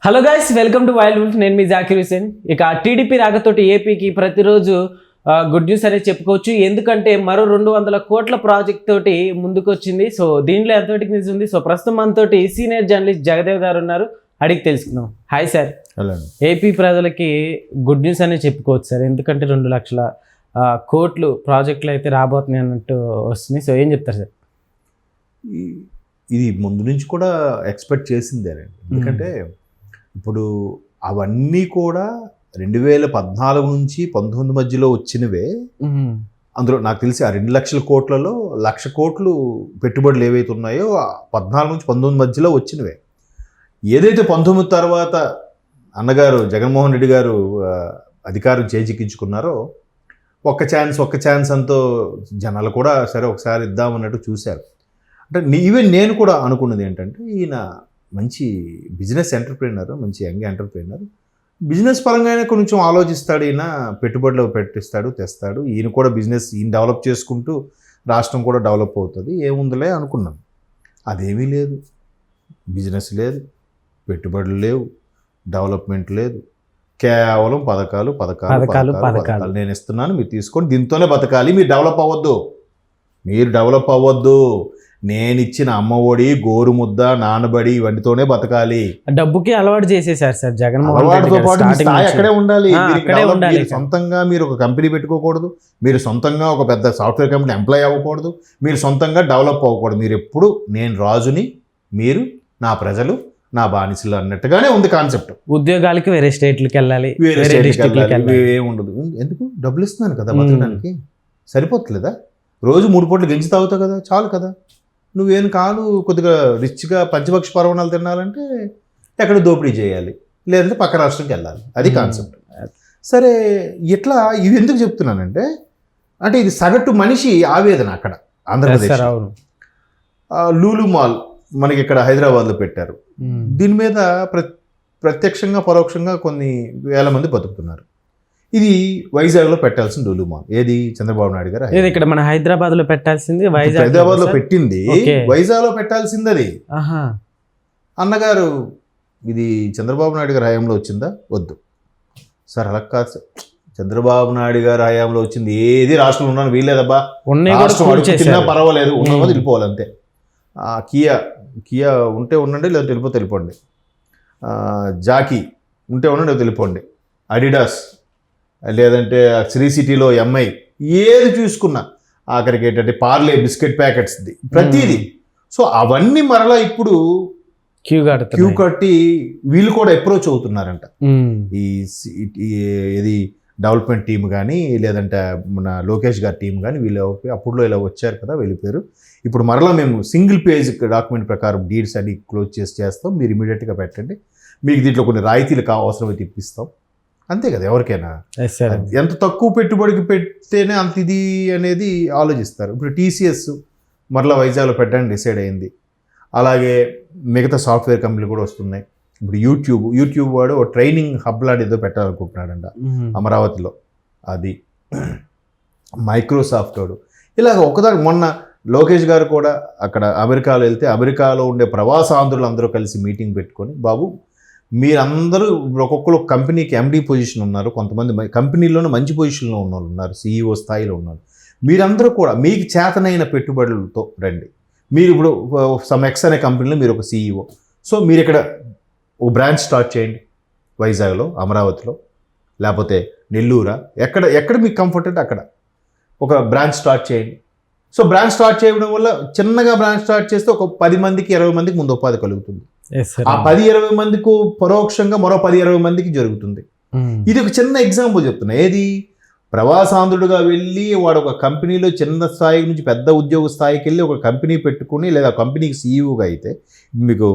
Hello guys, welcome to wild wolf. నేను మీ జాకిర్ హుసేన్. ఇక TDP రాకతోటి ఏపీకి ప్రతిరోజు గుడ్ న్యూస్ అనేది చెప్పుకోవచ్చు. ఎందుకంటే మరో 200 కోట్ల ప్రాజెక్ట్ తోటి ముందుకు వచ్చింది. సో దీంట్లో ఎంతటికి నిజం ఉంది. సో ప్రస్తుతం మనతోటి సీనియర్ జర్నలిస్ట్ జగదేవ్ గారు ఉన్నారు, అడిగి తెలుసుకుందాం. Hi sir. హలో. ఏపీ ప్రజలకి గుడ్ న్యూస్ అనేది చెప్పుకోవచ్చు సార్, ఎందుకంటే 2 లక్షల కోట్లు ప్రాజెక్టులు అయితే రాబోతున్నాయి అన్నట్టు వస్తుంది. సో ఏం చెప్తారు సార్? ఇది ముందు నుంచి కూడా ఎక్స్పెక్ట్ చేసిందేనండి. ఎందుకంటే ఇప్పుడు అవన్నీ కూడా 2014 నుంచి 19 మధ్యలో వచ్చినవే. అందులో నాకు తెలిసి ఆ 2 లక్షల కోట్లలో 1,00,000 కోట్లు పెట్టుబడులు ఏవైతే ఉన్నాయో 14 నుంచి 19 మధ్యలో వచ్చినవే. ఏదైతే 19 తర్వాత అన్నగారు జగన్మోహన్ రెడ్డి గారు అధికారం చేజిక్కించుకున్నారో ఒక్క ఛాన్స్ అంతో జనాలు కూడా సరే ఒకసారి ఇద్దామన్నట్టు చూశారు. అంటే ఈవెన్ నేను కూడా అనుకున్నది ఏంటంటే ఈయన మంచి బిజినెస్ ఎంటర్ప్రీనర్, మంచి యంగ్ ఎంటర్ప్రీనర్, బిజినెస్ పరంగా కొంచెం ఆలోచిస్తాడు, ఈయన పెట్టుబడులు పెట్టిస్తాడు, తెస్తాడు, ఈయన కూడా బిజినెస్ ఈయన డెవలప్ చేసుకుంటూ రాష్ట్రం కూడా డెవలప్ అవుతుంది, ఏముందిలే అనుకున్నాం. అదేమీ లేదు, బిజినెస్ లేదు, పెట్టుబడులు లేవు, డెవలప్మెంట్ లేదు, కేవలం పథకాలు నేను ఇస్తున్నాను, మీరు తీసుకొని దీంతోనే బతకాలి, మీరు డెవలప్ అవ్వద్దు, నేను ఇచ్చిన అమ్మఒడి, గోరుముద్ద, నానబడి ఇవన్నీతోనే బతకాలి. డబ్బుకి అలవాటు చేసేసారు సార్ జగన్మోహన్ రెడ్డి. అక్కడే ఉండాలి. మీరు సొంతంగా మీరు ఒక కంపెనీ పెట్టుకోకూడదు, మీరు సొంతంగా ఒక పెద్ద సాఫ్ట్వేర్ కంపెనీ ఎంప్లాయ్ అవ్వకూడదు, మీరు సొంతంగా డెవలప్ అవ్వకూడదు. మీరు ఎప్పుడు నేను రాజుని, మీరు నా ప్రజలు నా బానిసలు అన్నట్టుగానే ఉంది కాన్సెప్ట్. ఉద్యోగాలకి వేరే స్టేట్లకి వెళ్ళాలి, ఏముండదు. ఎందుకు? డబ్బులు ఇస్తున్నాను కదా బతకడానికి, సరిపోతలేదా? రోజు 3 పూటలు గెంజి తాగుతావు కదా, చాలు కదా. నువ్వేం కాదు కొద్దిగా రిచ్గా పంచపక్ష పర్వణాలు తినాలంటే ఎక్కడ దోపిడీ చేయాలి, లేదంటే పక్క రాష్ట్రంకి వెళ్ళాలి. అది కాన్సెప్ట్. సరే, ఇట్లా ఇవి ఎందుకు చెప్తున్నానంటే, అంటే ఇది సగటు మనిషి ఆవేదన. అక్కడ ఆంధ్రప్రదేశ్ లూలు మాల్ మనకి ఇక్కడ హైదరాబాద్లో పెట్టారు. దీని మీద ప్రత్యక్షంగా పరోక్షంగా కొన్ని వేల మంది బతుకుతున్నారు. ఇది వైజాగ్లో పెట్టాల్సిన లూలు మాల్. ఏది? చంద్రబాబు నాయుడు గారు ఇక్కడ మన హైదరాబాద్లో పెట్టాల్సింది, హైదరాబాద్లో పెట్టింది, వైజాగ్లో పెట్టాల్సింది. అది అన్నగారు ఇది చంద్రబాబు నాయుడు గారి హయాంలో వచ్చిందా? వద్దు సార్, అలా కాదు సార్. చంద్రబాబు నాయుడు గారి హయాంలో వచ్చింది ఏది రాష్ట్రంలో ఉన్నాను వీల్లేదబ్బా, తిన్నా పర్వాలేదు, ఉన్నది వెళ్ళిపోవాలి అంతే. కియా ఉంటే ఉండండి, లేదంటే వెళ్ళిపోండి. జాకీ ఉంటే ఉండండి, లేకపోతే వెళ్ళిపోండి. అడిడాస్ లేదంటే శ్రీ సిటీలో ఎంఐ, ఏది చూసుకున్నా ఆఖరికి ఏంటంటే పార్లే బిస్కెట్ ప్యాకెట్స్, ప్రతిదీ. సో అవన్నీ మరలా ఇప్పుడు క్యూ కట్టి వీళ్ళు కూడా అప్రోచ్ అవుతున్నారంట. ఇది డెవలప్మెంట్ టీం కానీ లేదంటే మన లోకేష్ గారి టీం కానీ వీళ్ళు అప్పుడులో ఇలా వచ్చారు కదా, వెళ్ళిపోయారు. ఇప్పుడు మరలా మేము సింగిల్ పేజ్ డాక్యుమెంట్ ప్రకారం డీడ్స్ అన్ని క్లోజ్ చేస్తాం, మీరు ఇమీడియట్గా పెట్టండి, మీకు దీంట్లో కొన్ని రాయితీలు అవసరమైతే ఇప్పిస్తాం, అంతే కదా. ఎవరికైనా ఎంత తక్కువ పెట్టుబడికి పెడితేనే అంత ఇది అనేది ఆలోచిస్తారు. ఇప్పుడు టీసీఎస్ మరలా వైజాగ్లో పెట్టడానికి డిసైడ్ అయింది. అలాగే మిగతా సాఫ్ట్వేర్ కంపెనీలు కూడా వస్తున్నాయి. ఇప్పుడు యూట్యూబ్ వాడు ఒక ట్రైనింగ్ హబ్ లాంటి ఏదో పెట్టాలనుకుంటున్నాడంట అమరావతిలో. అది మైక్రోసాఫ్ట్ వాడు ఇలాగ ఒకదాని. మొన్న లోకేష్ గారు కూడా అక్కడ అమెరికాలో వెళ్తే అమెరికాలో ఉండే ప్రవాసాంధ్రులు అందరూ కలిసి మీటింగ్ పెట్టుకొని, బాబు మీరందరూ ఒక్కొక్కరు కంపెనీకి ఎండీ పొజిషన్ ఉన్నారు, కొంతమంది కంపెనీలోనే మంచి పొజిషన్లో ఉన్న వాళ్ళు ఉన్నారు, సీఈఓ స్థాయిలో ఉన్నారు, మీరందరూ కూడా మీకు చేతనైన పెట్టుబడులతో రండి. మీరు ఇప్పుడు సమ్ ఎక్స్ అనే కంపెనీలో మీరు ఒక సీఈఓ, సో మీరు ఇక్కడ ఒక బ్రాంచ్ స్టార్ట్ చేయండి, వైజాగ్లో, అమరావతిలో, లేకపోతే నెల్లూరా, ఎక్కడ మీకు కంఫర్ట్ అంటే అక్కడ ఒక బ్రాంచ్ స్టార్ట్ చేయండి. సో బ్రాంచ్ స్టార్ట్ చేయడం వల్ల చిన్నగా బ్రాంచ్ స్టార్ట్ చేస్తే ఒక 10 మందికి 20 మందికి ముందు ఉపాధి కలుగుతుంది. ఆ 10-20 మందికి పరోక్షంగా మరో 10-20 మందికి జరుగుతుంది. ఇది ఒక చిన్న ఎగ్జాంపుల్ చెప్తున్నా. ఏది? ప్రవాసాంధ్రుడుగా వెళ్ళి వాడు ఒక కంపెనీలో చిన్న స్థాయి నుంచి పెద్ద ఉద్యోగ స్థాయికి వెళ్ళి ఒక కంపెనీ పెట్టుకుని, లేదా కంపెనీకి సీఈఓగా అయితే, మీకు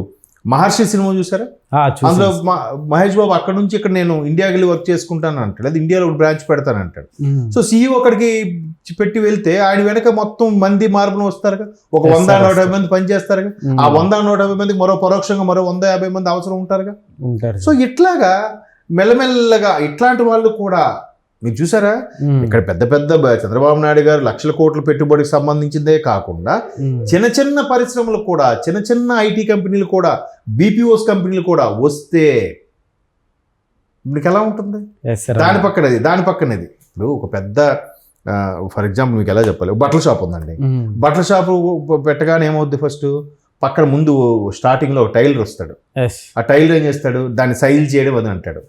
మహర్షి సినిమా చూసారా? అందులో మహేష్ బాబు అక్కడ నుంచి ఇక్కడ నేను ఇండియాకి వెళ్ళి వర్క్ చేసుకుంటాను అంటాడు, అది ఇండియాలో ఒక బ్రాంచ్ పెడతాను అంటాడు. సో సీఈఓ అక్కడికి పెట్టి వెళ్తే ఆయన వెనక మొత్తం మంది మార్పులు వస్తారుగా, ఒక 100-150 మంది పనిచేస్తారుగా, ఆ 100-150 మందికి మరో పరోక్షంగా మరో 150 మంది అవసరం ఉంటారుగా. సో ఇట్లాగా మెల్లమెల్లగా ఇట్లాంటి వాళ్ళు కూడా మీరు చూసారా ఇక్కడ పెద్ద పెద్ద చంద్రబాబు నాయుడు గారు లక్షల కోట్ల పెట్టుబడికి సంబంధించిందే కాకుండా చిన్న చిన్న పరిశ్రమలు కూడా, చిన్న చిన్న ఐటీ కంపెనీలు కూడా, బీపీఓస్ కంపెనీలు కూడా వస్తే మీకు ఎలా ఉంటుంది? దాని పక్కనది ఇప్పుడు ఒక పెద్ద ఫర్ ఎగ్జాంపుల్ మీకు ఎలా చెప్పాలి, బట్టల షాప్ ఉందండి. బట్టల షాపు పెట్టగానే ఏమవుద్ది, ఫస్ట్ పక్కన ముందు స్టార్టింగ్లో ఒక టైలర్ వస్తాడు. ఆ టైలర్ ఏం చేస్తాడు, దాన్ని సైజులు చేయడం అని అంటాడు.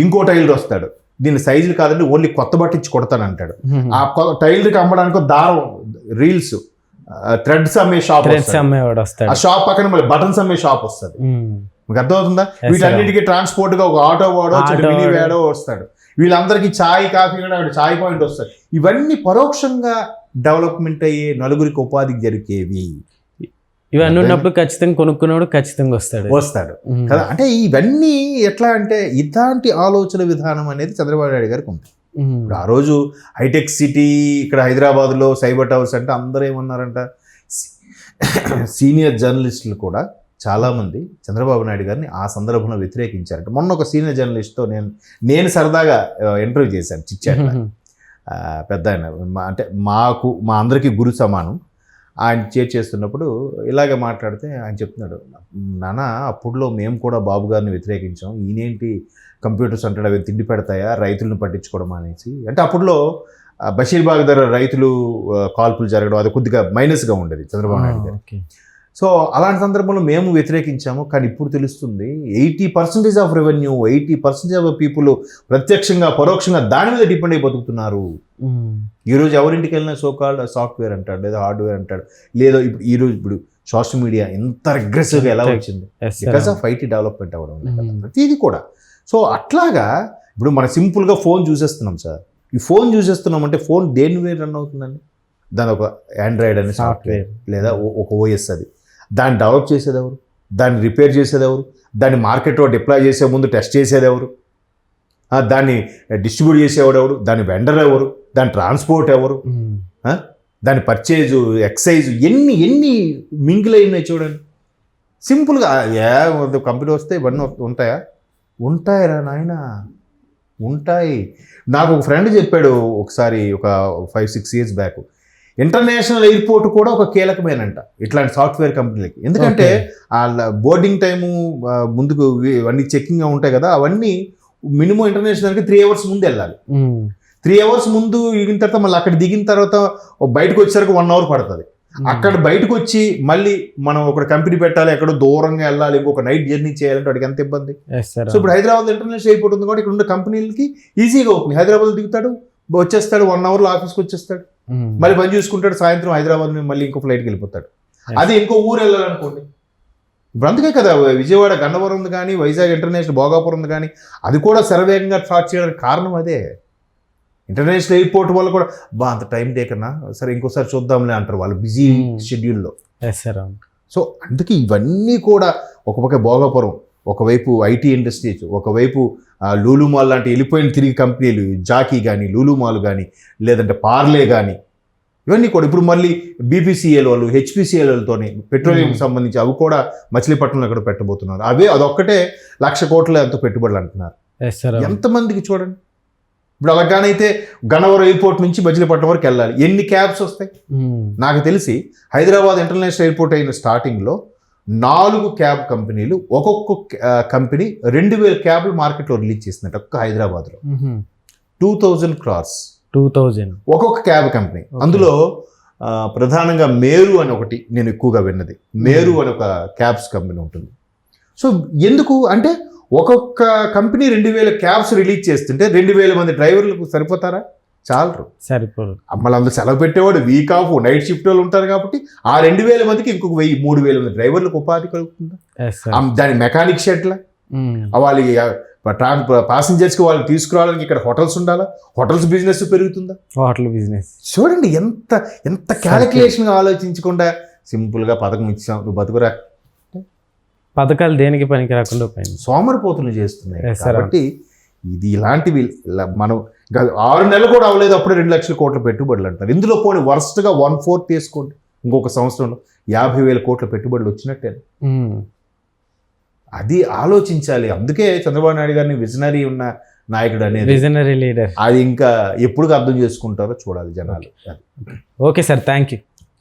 ఇంకో టైలర్ వస్తాడు, దీన్ని సైజులు కాదండి ఓన్లీ కొత్త బట్ట ఇచ్చి కొడతాను అంటాడు. ఆ టైలర్కి అమ్మడానికి దారం, రీల్స్, థ్రెడ్స్ అమ్మే షాప్ వస్తాడు. ఆ షాప్ పక్కన మళ్ళీ బటన్స్ అమ్మే షాప్ వస్తుంది. మీకు అర్థమవుతుందా? వీటన్నిటికీ ట్రాన్స్పోర్ట్ గా ఒక ఆటో వాడో మినీ వాడో వస్తాడు. వీళ్ళందరికీ ఛాయ్, కాఫీ కూడా ఛాయ్ పాయింట్ వస్తాడు. ఇవన్నీ పరోక్షంగా డెవలప్మెంట్ అయ్యే, నలుగురికి ఉపాధికి జరిగేవి. ఇవన్నీ ఉన్నప్పుడు ఖచ్చితంగా కొనుక్కున్నాడు, ఖచ్చితంగా వస్తాడు కదా. అంటే ఇవన్నీ ఎట్లా అంటే ఇలాంటి ఆలోచన విధానం అనేది చంద్రబాబు నాయుడు గారికి ఉంది. ఇప్పుడు ఆ రోజు హైటెక్ సిటీ ఇక్కడ హైదరాబాద్లో సైబర్ టవర్స్ అంటే అందరూ ఏమన్నారంట, సీనియర్ జర్నలిస్టులు కూడా చాలామంది చంద్రబాబు నాయుడు గారిని ఆ సందర్భంలో వ్యతిరేకించారంట. మొన్న ఒక సీనియర్ జర్నలిస్ట్తో నేను సరదాగా ఇంటర్వ్యూ చేశాను, చిచ్చాను. పెద్ద ఆయన, అంటే మా అందరికీ గురు సమానం. ఆయన చేస్తున్నప్పుడు ఇలాగే మాట్లాడితే ఆయన చెప్తున్నాడు, నాన్న అప్పుడులో మేము కూడా బాబు గారిని వ్యతిరేకించాం, ఈయనేంటి కంప్యూటర్స్ అంటాడు, అవి తిండి పెడతాయా, రైతులను పట్టించుకోవడం అనేసి. అంటే అప్పుడులో బషీర్బాగ్ దగ్గర రైతులు కాల్పులు జరగడం అది కొద్దిగా మైనస్గా ఉండేది చంద్రబాబు నాయుడు గారికి. సో అలాంటి సందర్భంలో మేము వ్యతిరేకించాము. కానీ ఇప్పుడు తెలుస్తుంది 80% ఆఫ్ రెవెన్యూ, 80% ఆఫ్ పీపుల్ ప్రత్యక్షంగా పరోక్షంగా దాని మీద డిపెండ్ అయి బతుకుతున్నారు. ఈరోజు ఎవరింటికి వెళ్ళినా సోకాల్డ్ సాఫ్ట్వేర్ అంటాడు, లేదా హార్డ్వేర్ అంటాడు, లేదా ఇప్పుడు సోషల్ మీడియా ఎంత అగ్రెసివ్గా ఎలా వచ్చింది, బికాస్ ఆఫ్ ఐటీ డెవలప్మెంట్ అవ్వడం ప్రతిదీ కూడా. సో అట్లాగా ఇప్పుడు మనం సింపుల్గా ఫోన్ చూసేస్తున్నాం సార్. ఈ ఫోన్ చూసేస్తున్నాం అంటే ఫోన్ దేని మీద రన్ అవుతుందండి? దాని ఒక ఆండ్రాయిడ్ అనే సాఫ్ట్వేర్ లేదా ఒక ఓఎస్, అది దాన్ని డెవలప్ చేసేది ఎవరు, దాన్ని రిపేర్ చేసేది ఎవరు, దాన్ని మార్కెట్లో డిప్లాయ్ చేసే ముందు టెస్ట్ చేసేది ఎవరు, దాన్ని డిస్ట్రిబ్యూట్ చేసేవాడు ఎవరు, దాని వెండర్ ఎవరు, దాని ట్రాన్స్పోర్ట్ ఎవరు, దాని పర్చేజు, ఎక్సైజు, ఎన్ని మింగిల్ అయినాయి చూడండి. సింపుల్గా కంపెనీ వస్తే ఇవన్నీ ఉంటాయరా నాయన, ఉంటాయి. నాకు ఒక ఫ్రెండ్ చెప్పాడు ఒకసారి, ఒక 5-6 years బ్యాక్, ఇంటర్నేషనల్ ఎయిర్పోర్ట్ కూడా ఒక కీలకమేనంట ఇట్లాంటి సాఫ్ట్వేర్ కంపెనీలకి. ఎందుకంటే బోర్డింగ్ టైము ముందుకు అన్ని చెక్కింగ్ ఉంటాయి కదా, అవన్నీ మినిమం ఇంటర్నేషనల్కి 3 hours ముందు వెళ్ళాలి. 3 hours ముందు దిగిన తర్వాత మళ్ళీ అక్కడ దిగిన తర్వాత బయటకు వచ్చేసరికి 1 hour పడుతుంది. అక్కడ బయటకు వచ్చి మళ్ళీ మనం ఒక కంపెనీ పెట్టాలి, ఎక్కడో దూరంగా వెళ్ళాలి, ఇంకొక నైట్ జర్నీ చేయాలంటే వాడికి ఎంత ఇబ్బంది. సో ఇప్పుడు హైదరాబాద్ ఇంటర్నేషనల్ ఎయిర్పోర్ట్ ఉంది కాబట్టి ఇక్కడ ఉన్న కంపెనీలకి ఈజీగా అవుతుంది. హైదరాబాద్ దిగుతాడు, వచ్చేస్తాడు, 1 hourలో ఆఫీస్కి వచ్చేస్తాడు, మళ్ళీ పని చూసుకుంటాడు, సాయంత్రం హైదరాబాద్ మళ్ళీ ఇంకో ఫ్లైట్కి వెళ్ళిపోతాడు. అది ఇంకో ఊరు వెళ్ళాలనుకోండి. ఇప్పుడు అందుకే కదా విజయవాడ గన్నవరం ఉంది కానీ, వైజాగ్ ఇంటర్నేషనల్ భోగాపురం ఉంది కానీ, అది కూడా శరవేగంగా స్టార్ట్ చేయడానికి కారణం అదే. ఇంటర్నేషనల్ ఎయిర్పోర్ట్ వల్ల కూడా అంత టైం టేకన్నా, సరే ఇంకోసారి చూద్దాంలే అంటారు వాళ్ళు బిజీ షెడ్యూల్లో. సో అందుకే ఇవన్నీ కూడా ఒక పక్క భోగాపురం, ఒకవైపు ఐటీ ఇండస్ట్రీస్, ఒకవైపు లూలు మాల్ లాంటి వెళ్ళిపోయిన తిరిగి కంపెనీలు, జాకీ కానీ, లూలు మాల్ కానీ, లేదంటే పార్లే కానీ, ఇవన్నీ కూడా ఇప్పుడు మళ్ళీ బీపీసీఎల్ వాళ్ళు, హెచ్పిసిఎల్ వాళ్ళతోని పెట్రోలియం సంబంధించి అవి కూడా మచిలీపట్నంలో ఇక్కడ పెట్టబోతున్నారు. అదొక్కటే 1,00,000 కోట్ల ఎంతో పెట్టుబడులు అంటున్నారు. ఎంతమందికి చూడండి. ఇప్పుడు అలాగానైతే గన్నవరం ఎయిర్పోర్ట్ నుంచి మచిలీపట్నం వరకు వెళ్ళాలి, ఎన్ని క్యాబ్స్ వస్తాయి? నాకు తెలిసి హైదరాబాద్ ఇంటర్నేషనల్ ఎయిర్పోర్ట్ అయిన స్టార్టింగ్లో 4 క్యాబ్ కంపెనీలు, ఒక్కొక్క కంపెనీ 2,000 క్యాబ్లు మార్కెట్లో రిలీజ్ చేసినట్టు ఒక్క హైదరాబాద్లో. 2,000 crores ఒక్కొక్క క్యాబ్ కంపెనీ. అందులో ప్రధానంగా మేరు అని ఒకటి నేను ఎక్కువగా విన్నది. మేరు అని ఒక క్యాబ్స్ కంపెనీ ఉంటుంది. సో ఎందుకు అంటే ఒక్కొక్క కంపెనీ 2,000 క్యాబ్స్ రిలీజ్ చేస్తుంటే 2,000 మంది డ్రైవర్లకు సరిపోతారా? సరిపోరు. మళ్ళీ అందులో సెలవు పెట్టేవాడు, వీక్ ఆఫ్, నైట్ షిఫ్ట్ వాళ్ళు ఉంటారు కాబట్టి ఆ 2,000 మందికి ఇంకొక 1,000-3,000 మంది డ్రైవర్లకు ఉపాధి కలుగుతుందా? దాని మెకానిక్ షెడ్ల వాళ్ళకి ప్యాసింజర్స్కి వాళ్ళు తీసుకురావడానికి ఇక్కడ హోటల్స్ ఉండాలా? హోటల్స్ బిజినెస్ పెరుగుతుందా? హోటల్ బిజినెస్ చూడండి ఎంత క్యాలిక్యులేషన్గా ఆలోచించకుండా సింపుల్గా పథకం ఇచ్చాం, నువ్వు బతుకురా, పథకాలు దేనికి పనికి రాకుండా సోమరిపోతులు చేస్తున్నాయి. కాబట్టి ఇది ఇలాంటివి మనం 6 నెలలు కూడా అవ్వలేదు, అప్పుడే 2,00,000 కోట్ల పెట్టుబడులు అంటారు. ఇందులో పోనీ వరుసగా 1/4 తీసుకోండి, ఇంకొక సంవత్సరంలో 50,000 కోట్ల పెట్టుబడులు వచ్చినట్టే. అది ఆలోచించాలి. అందుకే చంద్రబాబు నాయుడు గారిని విజనరీ ఉన్న నాయకుడు అనేది. Visionary leader. అది ఇంకా ఎప్పుడు అర్థం చేసుకుంటారో చూడాలి జనాలు. Okay sir, thank you.